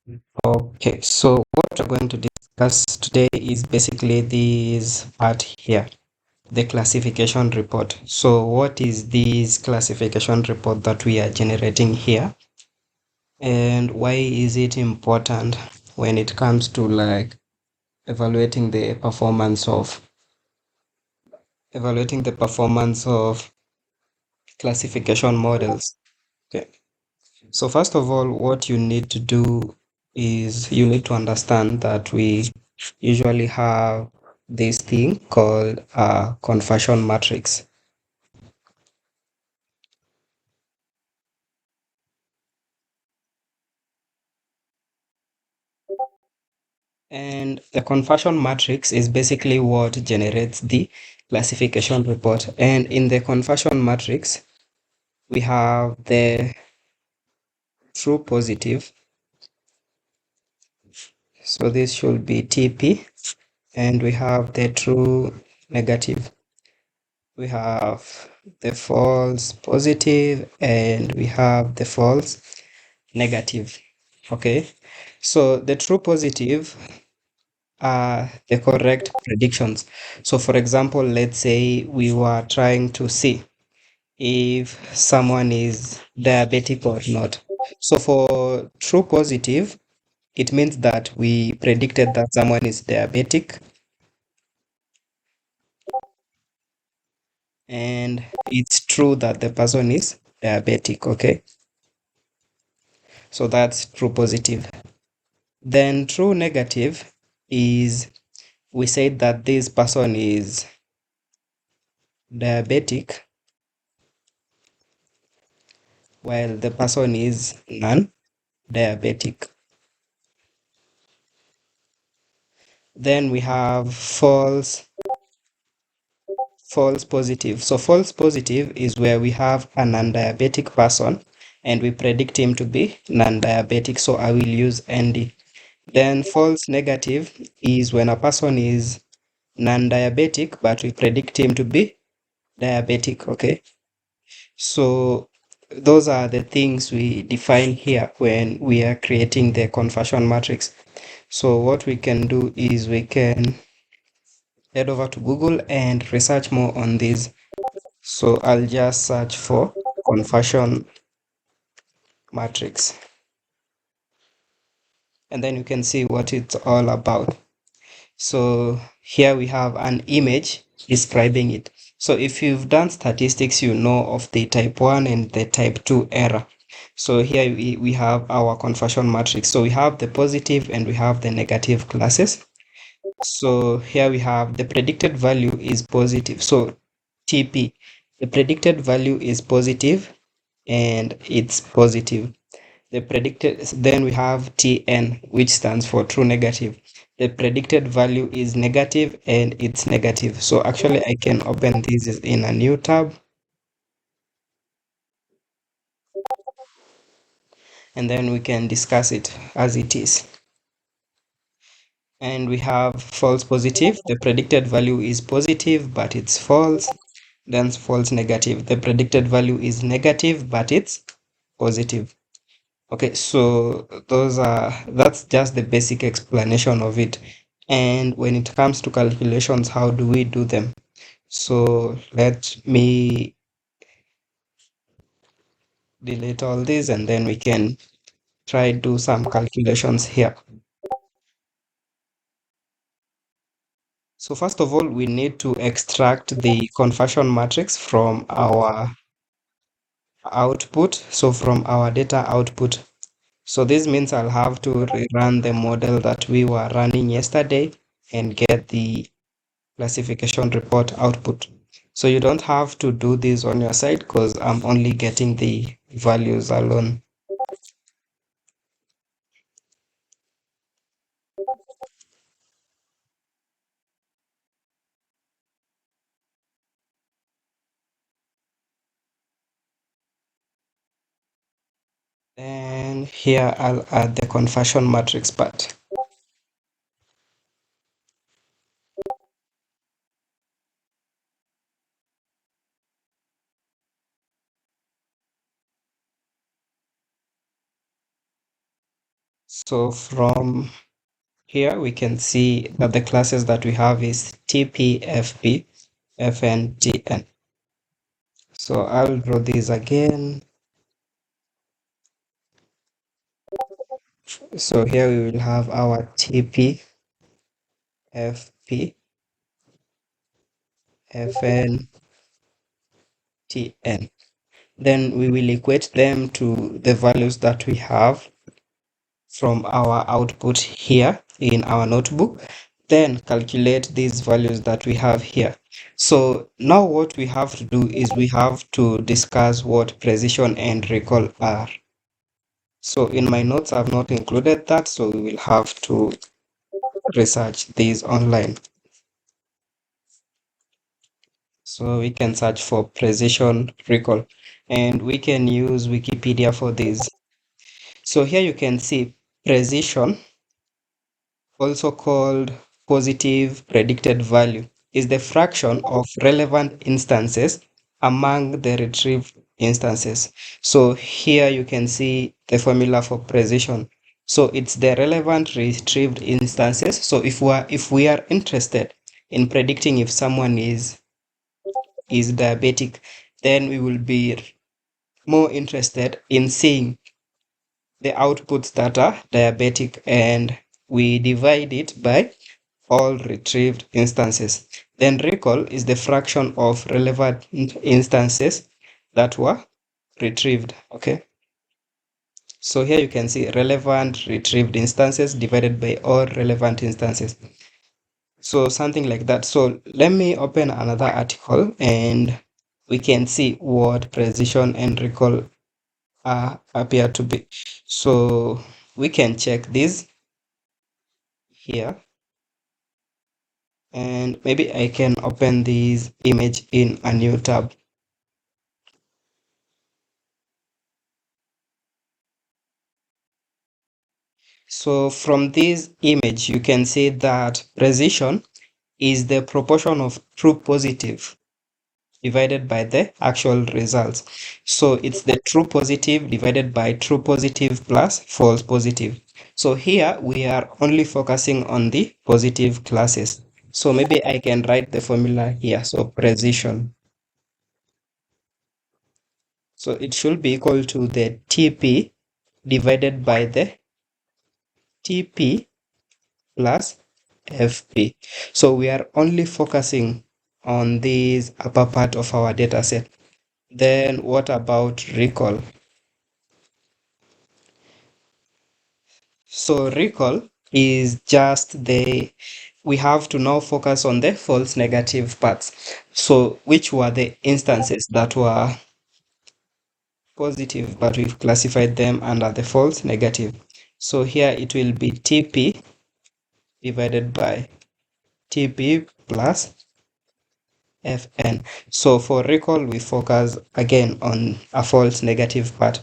Okay, so what we're going to discuss today is basically this part here, the classification report. So what is this classification report that we are generating here? And why is it important when it comes to like evaluating the performance of classification models? Okay. So first of all, what you need to do is you need to understand that we usually have this thing called a conversion matrix. And the conversion matrix is basically what generates the classification report. And in the conversion matrix, we have the true positive. So this should be TP. And we have the true negative. We have the false positive and we have the false negative. Okay, so the true positive are the correct predictions. So for example, let's say we were trying to see if someone is diabetic or not. So for true positive, it means that we predicted that someone is diabetic and it's true that the person is diabetic. Okay, so that's true positive. Then true negative is we said that this person is diabetic while the person is non-diabetic. Then we have false positive. So false positive is where we have a non-diabetic person and we predict him to be non-diabetic. So I will use ND. Then false negative is when a person is non-diabetic, but we predict him to be diabetic. Okay. So those are the things we define here when we are creating the conversion matrix. So what we can do is we can head over to Google and research more on this. So I'll just search for conversion matrix and then you can see what it's all about. So here we have an image describing it. So if you've done statistics, you know of the type 1 and the type 2 error. So here we have our conversion matrix. So we have the positive and we have the negative classes. So here we have the predicted value is positive. So TP, the predicted value is positive and it's positive. The predicted, then we have TN, which stands for true negative. The predicted value is negative and it's negative. So actually I can open this in a new tab and then we can discuss it as it is. And we have false positive. The predicted value is positive, but it's false. Then false negative. The predicted value is negative, but it's positive. Okay, so that's just the basic explanation of it. And when it comes to calculations, how do we do them? So let me delete all this and then we can try do some calculations here. So first of all, we need to extract the conversion matrix from our output. So from our data output. So this means I'll have to rerun the model that we were running yesterday and get the classification report output. So you don't have to do this on your side because I'm only getting the values alone. And here I'll add the conversion matrix part. So from here, we can see that the classes that we have is TP, FP, FN, TN. So I'll draw these again. So here we will have our TP, FP, FN, TN. Then we will equate them to the values that we have from our output here in our notebook, then calculate these values that we have here. So now what we have to do is we have to discuss what precision and recall are. So in my notes, I've not included that, so we will have to research these online. So we can search for precision recall, and we can use Wikipedia for this. So here you can see precision, also called positive predicted value, is the fraction of relevant instances among the retrieved instances. So here you can see the formula for precision. So it's the relevant retrieved instances. So if we are interested in predicting if someone is diabetic, then we will be more interested in seeing the outputs that are diabetic, and we divide it by all retrieved instances. Then recall is the fraction of relevant instances that were retrieved. Okay. So here you can see relevant retrieved instances divided by all relevant instances. So something like that. So let me open another article and we can see what precision and recall appear to be. So we can check this here, and maybe I can open this image in a new tab. So from this image, you can see that precision is the proportion of true positive divided by the actual results. So it's the true positive divided by true positive plus false positive. So here we are only focusing on the positive classes. So maybe I can write the formula here. So precision. So it should be equal to the TP divided by the TP plus FP. So we are only focusing on this upper part of our data set. Then what about recall? So recall is just we have to now focus on the false negative parts. So which were the instances that were positive, but we've classified them under the false negative. So here it will be TP divided by TP plus Fn. So for recall, we focus again on a false negative part.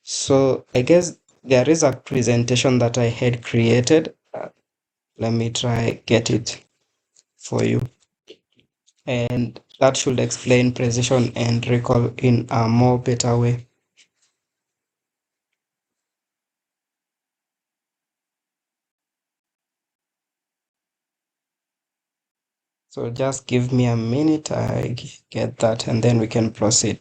So I guess there is a presentation that I had created. Let me try get it for you. And that should explain precision and recall in a more better way. So just give me a minute, I get that, and then we can proceed.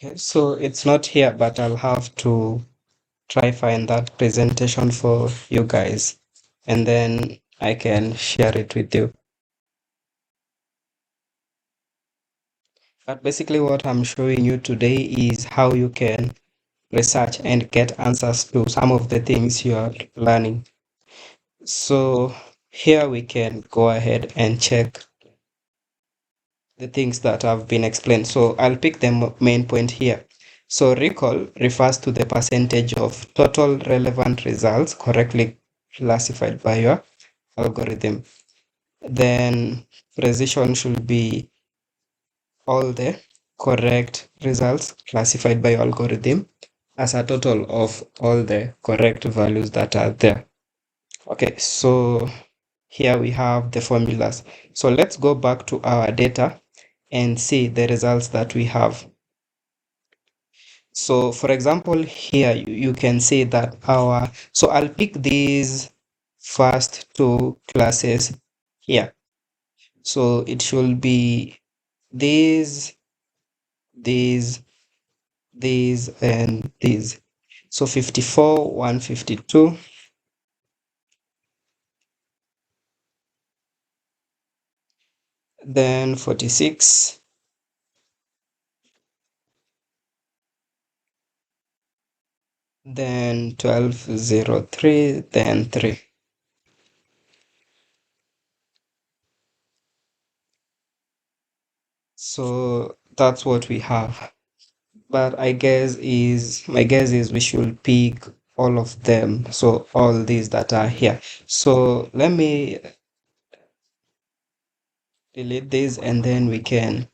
Okay, so it's not here, but I'll have to try find that presentation for you guys, and then I can share it with you. But basically what I'm showing you today is how you can research and get answers to some of the things you are learning. So here we can go ahead and check the things that have been explained. So I'll pick the main point here. So recall refers to the percentage of total relevant results correctly classified by your algorithm. Then precision should be all the correct results classified by your algorithm as a total of all the correct values that are there. Okay, so here we have the formulas. So let's go back to our data and see the results that we have. So for example, here you can see that so I'll pick these first two classes here. So it should be these, these, these, and these. So 54, 152, then 46, then 1203, then 3. So that's what we have. But my guess is we should pick all of them. So all these that are here. So let me delete this and then we can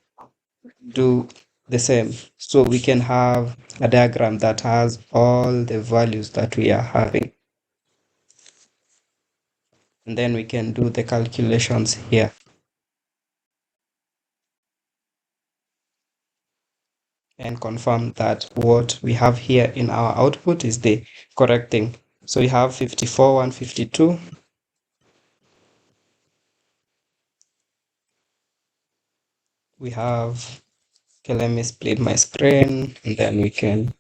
do the same. So we can have a diagram that has all the values that we are having. And then we can do the calculations here. And confirm that what we have here in our output is the correct thing. So we have 54, 152. We have, okay, let me split my screen and then we can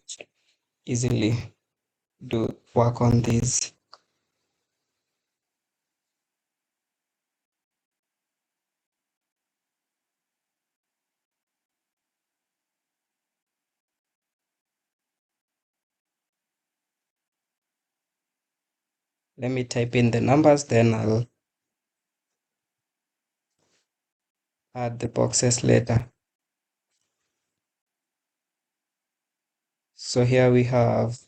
easily do work on this. Let me type in the numbers, then I'll add the boxes later. So here we have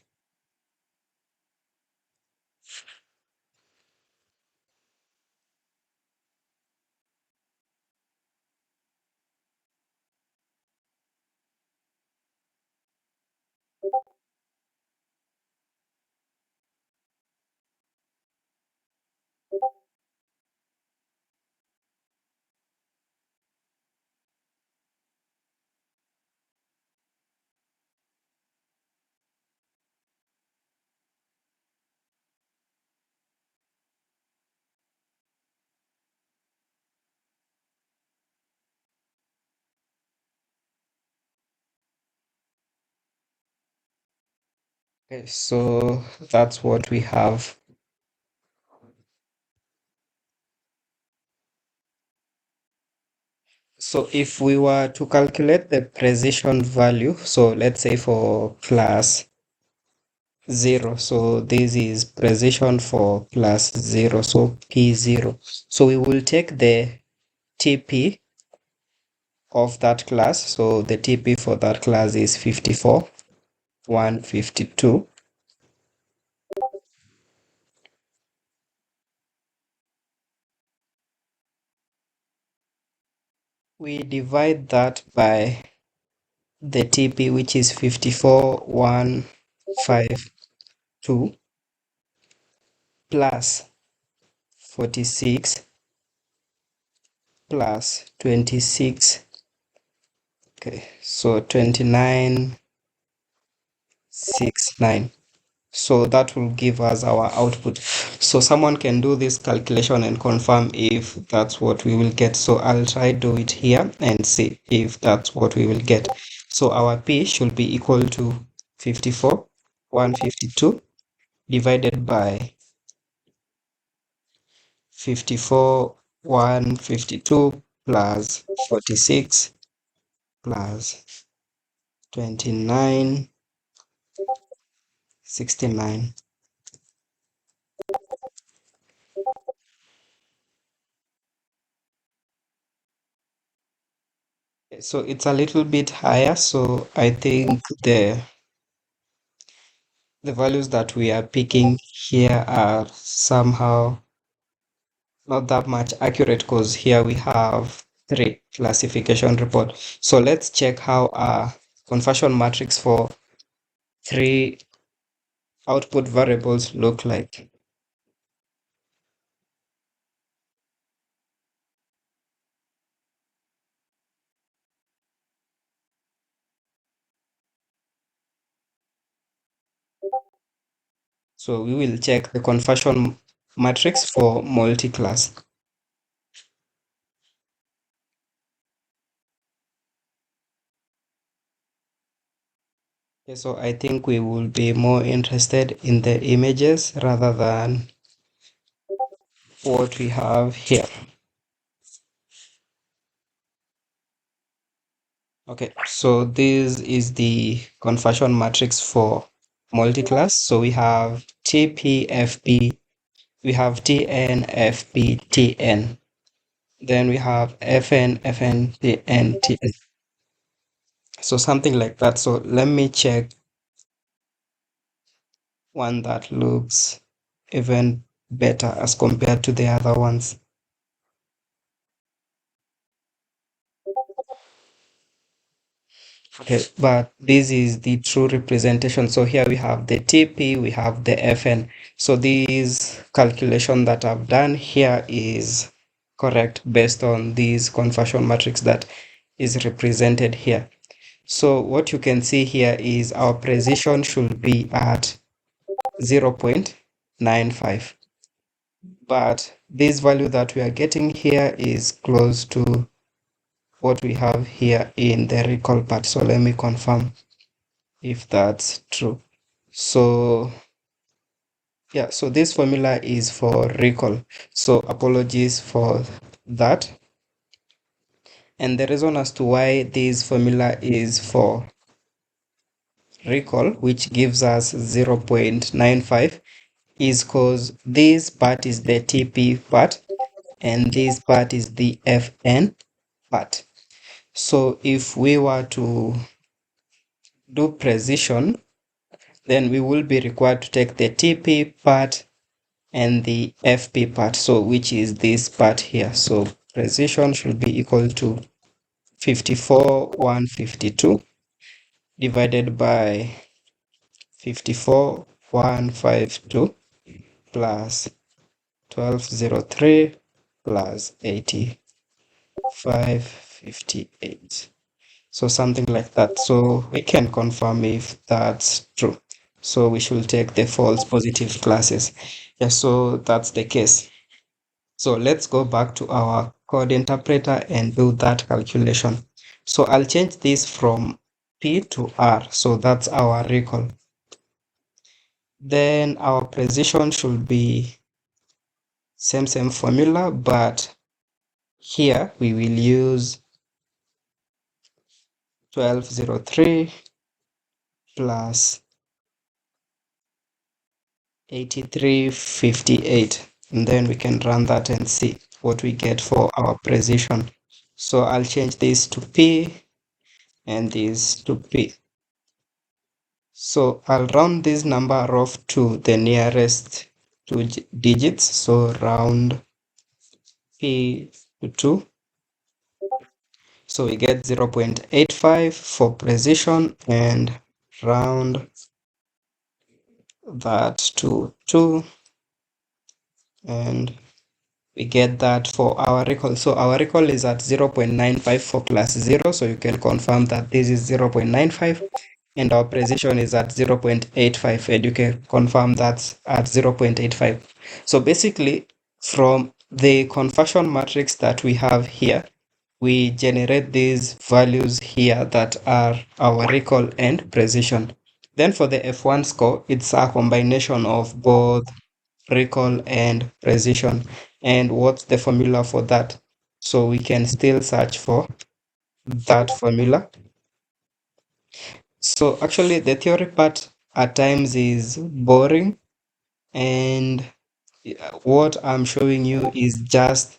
okay, so that's what we have. So if we were to calculate the precision value, so let's say for class 0, so this is precision for class 0, so P0. So we will take the TP of that class. So the TP for that class is 54, 152. We divide that by the TP, which is 54, 152 plus 46 plus 26. Okay, so 2969. So that will give us our output. So someone can do this calculation and confirm if that's what we will get. So I'll try do it here and see if that's what we will get. So our P should be equal to 54, 152 divided by 54, 152 plus 46 plus 29 69. So it's a little bit higher. So I think the values that we are picking here are somehow not that much accurate because here we have three classification report. So let's check how our conversion matrix for three output variables look like. So we will check the conversion matrix for multi-class. Okay, so I think we will be more interested in the images rather than what we have here. Okay, so this is the conversion matrix for multi-class. So we have TPFP, we have TNFP, TN. Then we have FN, FN, TN, TN. So something like that. So let me check one that looks even better as compared to the other ones. Okay, but this is the true representation. So here we have the TP, we have the FN. So this calculation that I've done here is correct based on this conversion matrix that is represented here. So what you can see here is our precision should be at 0.95. But this value that we are getting here is close to what we have here in the recall part. So let me confirm if that's true. So yeah, so this formula is for recall. So apologies for that. And the reason as to why this formula is for recall, which gives us 0.95, is because this part is the TP part and this part is the FN part. So if we were to do precision, then we will be required to take the TP part and the FP part, so which is this part here. So precision should be equal to 54,152 divided by 54,152 plus 1203 plus 8558. So something like that. So we can confirm if that's true. So we should take the false positive classes. Yeah, so that's the case. So let's go back to our code interpreter and do that calculation. So I'll change this from P to R. So that's our recall. Then our precision should be same formula, but here we will use 1203 plus 8358, and then we can run that and see what we get for our precision. So I'll change this to P and this to P. So I'll round this number off to the nearest two digits. So round P to 2. So we get 0.85 for precision and round that to 2, and we get that for our recall. So our recall is at 0.95 for class 0. So you can confirm that this is 0.95, and our precision is at 0.85, and you can confirm that's at 0.85. So basically, from the conversion matrix that we have here, we generate these values here that are our recall and precision. Then for the F1 score, it's a combination of both recall and precision. And what's the formula for that? So we can still search for that formula. So actually the theory part at times is boring, and what I'm showing you is just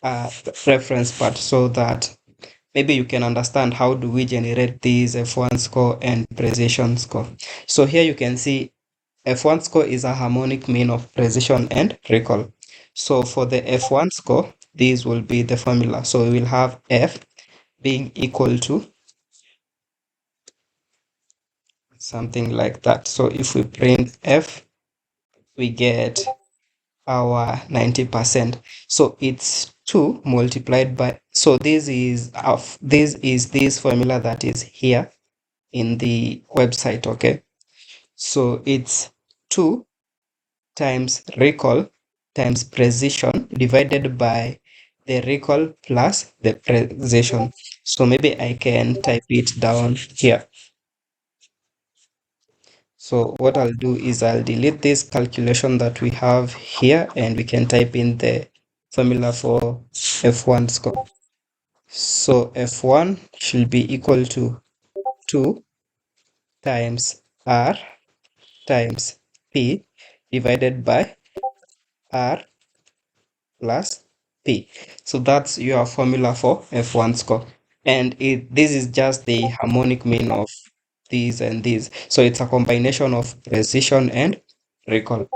a reference part so that maybe you can understand how do we generate these F1 score and precision score. So here you can see F1 score is a harmonic mean of precision and recall. So for the F1 score, these will be the formula. So we will have F being equal to something like that. So if we print F, we get our 90%. So it's 2 multiplied by, so this is this formula that is here in the website, okay? So it's 2 times recall times precision divided by the recall plus the precision. So maybe I can type it down here. So what I'll do is I'll delete this calculation that we have here and we can type in the formula for F1 score. So F1 should be equal to 2 times R times P divided by R plus P. So that's your formula for F1 score. And this is just the harmonic mean of these and these. So it's a combination of precision and recall.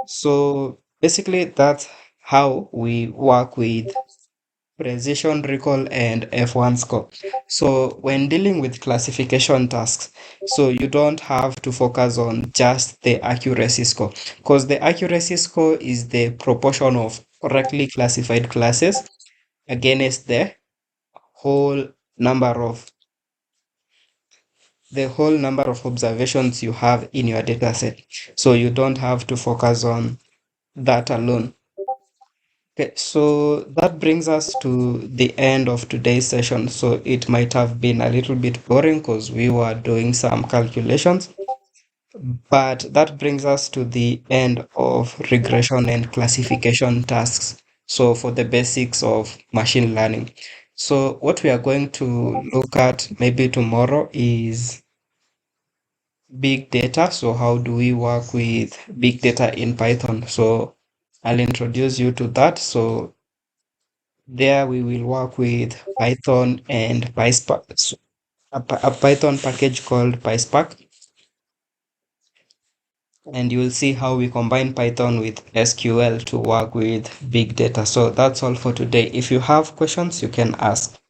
So basically that's how we work with precision, recall, and F1 score. So when dealing with classification tasks, so you don't have to focus on just the accuracy score, because the accuracy score is the proportion of correctly classified classes against whole number of the whole number of observations you have in your data set. So you don't have to focus on that alone. Okay, so that brings us to the end of today's session. So it might have been a little bit boring because we were doing some calculations, but that brings us to the end of regression and classification tasks. So for the basics of machine learning. So what we are going to look at maybe tomorrow is big data. So how do we work with big data in Python? So I'll introduce you to that. So there we will work with Python and PySpark, so a Python package called PySpark, and you'll see how we combine Python with SQL to work with big data. So that's all for today. If you have questions, you can ask.